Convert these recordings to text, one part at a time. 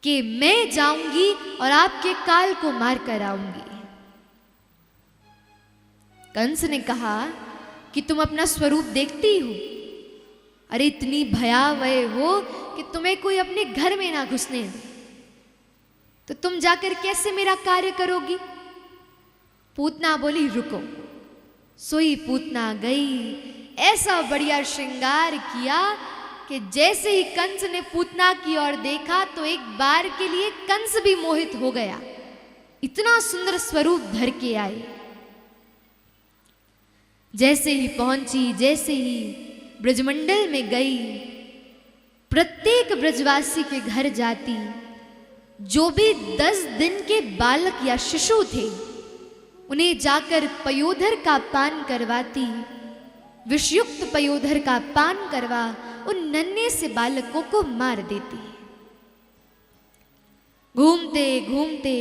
कि मैं जाऊंगी और आपके काल को मार कर आऊंगी। कंस ने कहा कि तुम अपना स्वरूप देखती हो, अरे इतनी भयावह हो कि तुम्हें कोई अपने घर में ना घुसने दे, तो तुम जाकर कैसे मेरा कार्य करोगी? पूतना बोली रुको। सोई पूतना गई, ऐसा बढ़िया श्रृंगार किया कि जैसे ही कंस ने पूतना की ओर देखा तो एक बार के लिए कंस भी मोहित हो गया। इतना सुंदर स्वरूप धर के आई। जैसे ही पहुंची, जैसे ही ब्रजमंडल में गई, प्रत्येक ब्रजवासी के घर जाती, जो भी 10 दिन के बालक या शिशु थे उन्हें जाकर पयोधर का पान करवाती, विषयुक्त पयोधर का पान करवा उन नन्हे से बालकों को मार देती। घूमते घूमते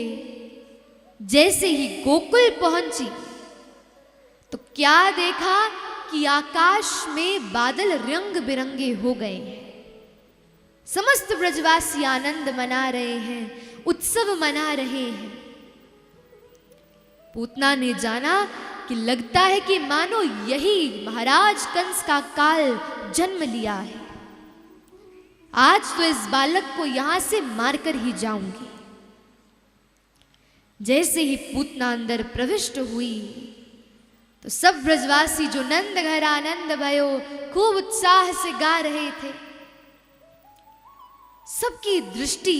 जैसे ही गोकुल पहुंची तो क्या देखा कि आकाश में बादल रंग बिरंगे हो गए हैं। समस्त ब्रजवासी आनंद मना रहे हैं, उत्सव मना रहे हैं। पूतना ने जाना कि लगता है कि मानो यही महाराज कंस का काल जन्म लिया है। आज तो इस बालक को यहां से मारकर ही जाऊंगी। जैसे ही पूतना अंदर प्रविष्ट हुई तो सब ब्रजवासी जो नंद घर आनंद भयो खूब उत्साह से गा रहे थे, सबकी दृष्टि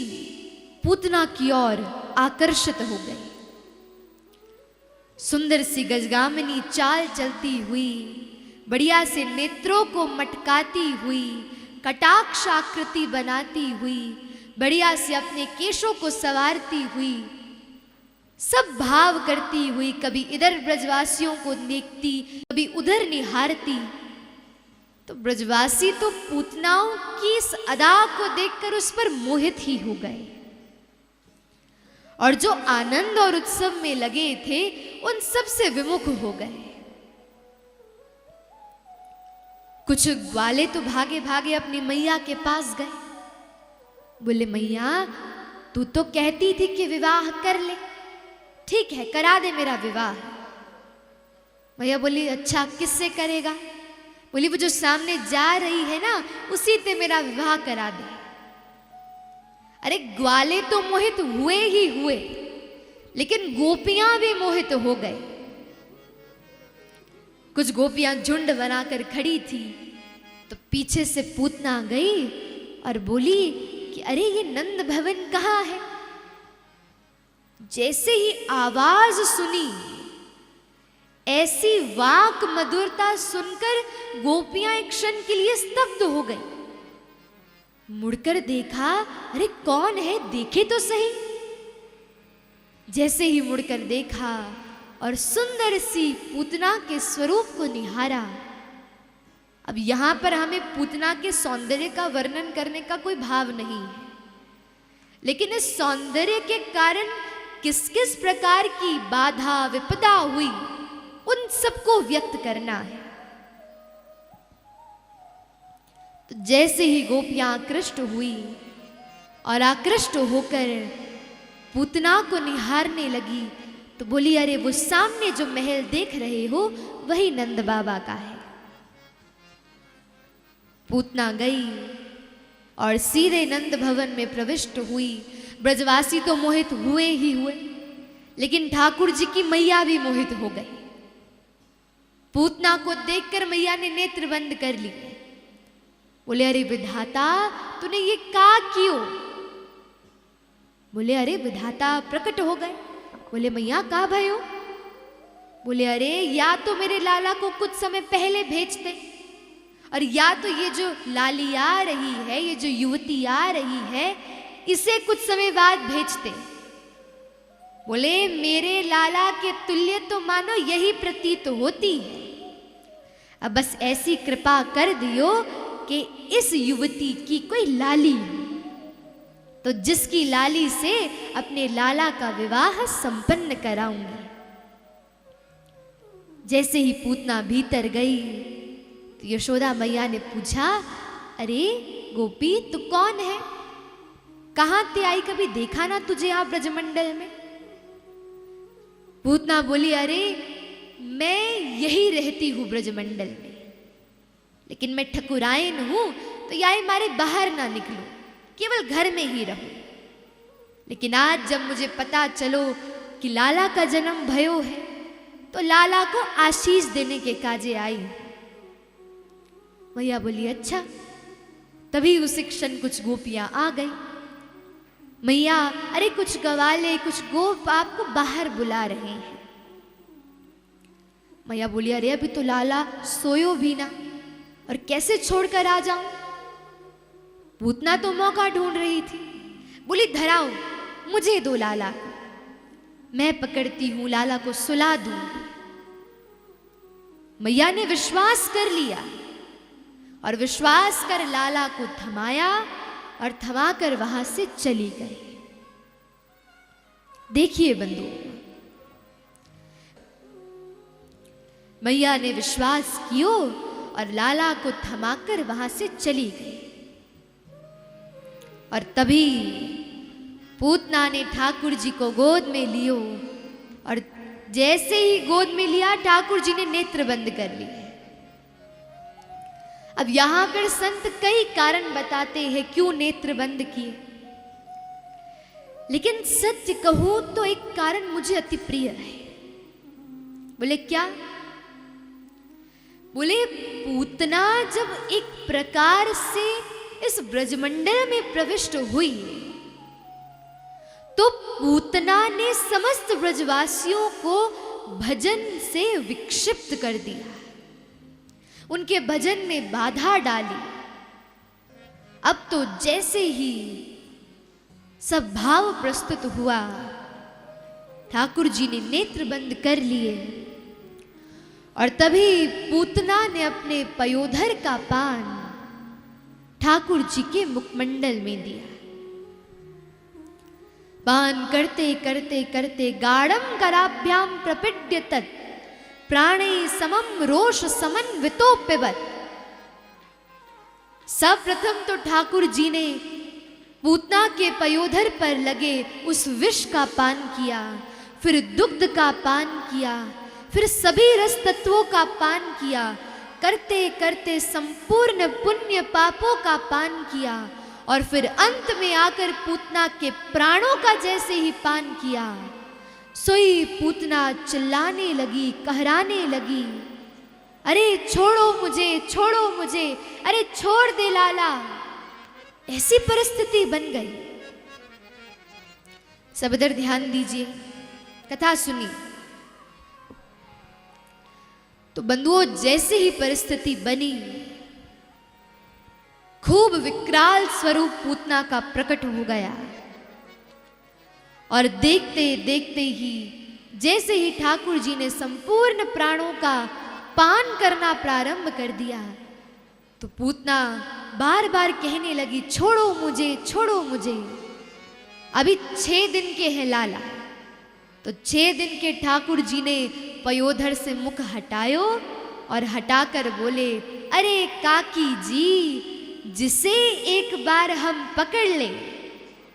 पूतना की ओर आकर्षित हो गई। सुंदर सी गजगामिनी चाल चलती हुई, बढ़िया से नेत्रों को मटकाती हुई, कटाक्ष आकृति बनाती हुई, बढ़िया से अपने केशों को संवारती हुई, सब भाव करती हुई, कभी इधर ब्रजवासियों को देखती, कभी उधर निहारती। तो ब्रजवासी तो पूतनाओं की इस अदा को देखकर उस पर मोहित ही हो गए, और जो आनंद और उत्सव में लगे थे उन सब से विमुख हो गए। कुछ ग्वाले तो भागे भागे अपनी मैया के पास गए, बोले मैया तू तो कहती थी कि विवाह कर ले, ठीक है करा दे मेरा विवाह। मैया बोली अच्छा किससे करेगा? बोली वो जो सामने जा रही है ना उसी से मेरा विवाह करा दे। अरे ग्वाले तो मोहित हुए ही हुए, लेकिन गोपियां भी मोहित हो गए। कुछ गोपियां झुंड बनाकर खड़ी थी, तो पीछे से पूतना गई और बोली कि अरे ये नंद भवन कहाँ है? जैसे ही आवाज सुनी, ऐसी वाक मधुरता सुनकर गोपियां एक क्षण के लिए स्तब्ध हो गई। मुड़कर देखा, अरे कौन है, देखे तो सही। जैसे ही मुड़कर देखा और सुंदर सी पूतना के स्वरूप को निहारा। अब यहां पर हमें पूतना के सौंदर्य का वर्णन करने का कोई भाव नहीं है, लेकिन इस सौंदर्य के कारण किस किस प्रकार की बाधा विपदा हुई उन सबको व्यक्त करना है। तो जैसे ही गोपियां आकृष्ट हुई और आकृष्ट होकर पूतना को निहारने लगी, तो बोली अरे वो सामने जो महल देख रहे हो वही नंद बाबा का है। पूतना गई और सीधे नंद भवन में प्रविष्ट हुई। ब्रजवासी तो मोहित हुए ही हुए, लेकिन ठाकुर जी की मैया भी मोहित हो गई। पूतना को देखकर मैया ने नेत्र बंद कर लिए। बोले अरे विधाता तूने ये का क्यों? बोले अरे विधाता प्रकट हो गए। बोले मैया का भयो? बोले अरे या तो मेरे लाला को कुछ समय पहले भेजते, और या तो ये जो लाली आ रही है, ये जो युवती आ रही है, इसे कुछ समय बाद भेजते। बोले मेरे लाला के तुल्य तो मानो यही प्रतीत होती है। अब बस ऐसी कृपा कर दियो कि इस युवती की कोई लाली हो, तो जिसकी लाली से अपने लाला का विवाह संपन्न कराऊंगी। जैसे ही पूतना भीतर गई तो यशोदा मैया ने पूछा अरे गोपी तू कौन है? कहां ते आई, कभी देखा ना तुझे यहां ब्रजमंडल में। पूतना बोली, अरे मैं यही रहती हूं ब्रजमंडल में, लेकिन मैं ठकुराइन हूं तो याई मारे बाहर ना निकलूं, केवल घर में ही रहूं। लेकिन आज जब मुझे पता चलो कि लाला का जन्म भयो है, तो लाला को आशीष देने के काजे आई। मैया बोली, अच्छा। तभी उसी क्षण कुछ गोपियां आ गई। मैया, अरे कुछ गवाले, कुछ गोप आपको बाहर बुला रहे हैं। मैया बोली, अरे अभी तो लाला सोयो भी ना, और कैसे छोड़कर आ जाऊं। पूतना तो मौका ढूंढ रही थी। बोली, धराओ, मुझे दो लाला को, मैं पकड़ती हूं, लाला को सुला दूं। मैया ने विश्वास कर लिया और विश्वास कर लाला को थमाया और थमाकर वहां से चली गई। देखिए बंधु, मैया ने विश्वास कियो और लाला को थमाकर वहां से चली गई। और तभी पूतना ने ठाकुर जी को गोद में लियो, और जैसे ही गोद में लिया, ठाकुर जी ने नेत्र बंद कर लिए। अब यहां पर संत कई कारण बताते हैं क्यों नेत्र बंद किए, लेकिन सत्य कहूं तो एक कारण मुझे अति प्रिय है। बोले, क्या? बोले, पूतना जब एक प्रकार से इस ब्रजमंडल में प्रविष्ट हुई, तो पूतना ने समस्त ब्रजवासियों को भजन से विक्षिप्त कर दिया, उनके भजन में बाधा डाली। अब तो जैसे ही सब भाव प्रस्तुत हुआ, ठाकुर जी ने नेत्र बंद कर लिए, और तभी पूतना ने अपने पयोधर का पान ठाकुर जी के मुखमंडल में दिया। पान करते करते करते गाढ़म कराभ्याम प्रपिड्य तत् प्राणे समम रोष समन्वितोप्यवत्। सर्वप्रथम तो ठाकुर जी ने पूतना के पयोधर पर लगे उस विष का पान किया, फिर दुग्ध का पान किया, फिर सभी रस तत्वों का पान किया। करते करते संपूर्ण पुण्य पापों का पान किया, और फिर अंत में आकर पूतना के प्राणों का जैसे ही पान किया, सोई पूतना चिल्लाने लगी, कहराने लगी, अरे छोड़ो मुझे, छोड़ो मुझे, अरे छोड़ दे लाला। ऐसी परिस्थिति बन गई। सब इधर ध्यान दीजिए, कथा सुनिए। तो बंधुओं, जैसे ही परिस्थिति बनी, खूब विकराल स्वरूप पूतना का प्रकट हो गया, और देखते देखते ही जैसे ही ठाकुर जी ने संपूर्ण प्राणों का पान करना प्रारंभ कर दिया, तो पूतना बार बार कहने लगी, छोड़ो मुझे, छोड़ो मुझे। अभी 6 दिन के हैं लाला, तो 6 दिन के ठाकुर जी ने पयोधर से मुख हटायो और हटाकर बोले, अरे काकी जी, जिसे एक बार हम पकड़ ले,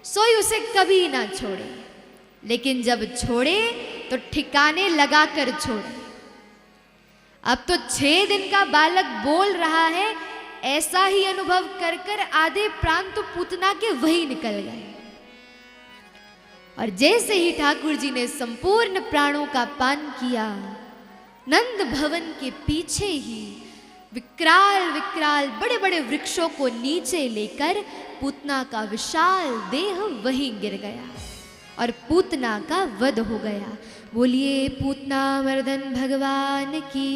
सोई उसे कभी ना छोड़े, लेकिन जब छोड़े तो ठिकाने लगाकर छोड़े। अब तो 6 दिन का बालक बोल रहा है, ऐसा ही अनुभव कर कर आधे प्राण तो पूतना के वही निकल गए। और जैसे ही ठाकुर जी ने संपूर्ण प्राणों का पान किया, नंद भवन के पीछे ही विकराल विकराल बड़े बड़े वृक्षों को नीचे लेकर पूतना का विशाल देह वहीं गिर गया और पूतना का वध हो गया। बोलिए पूतना मर्दन भगवान की।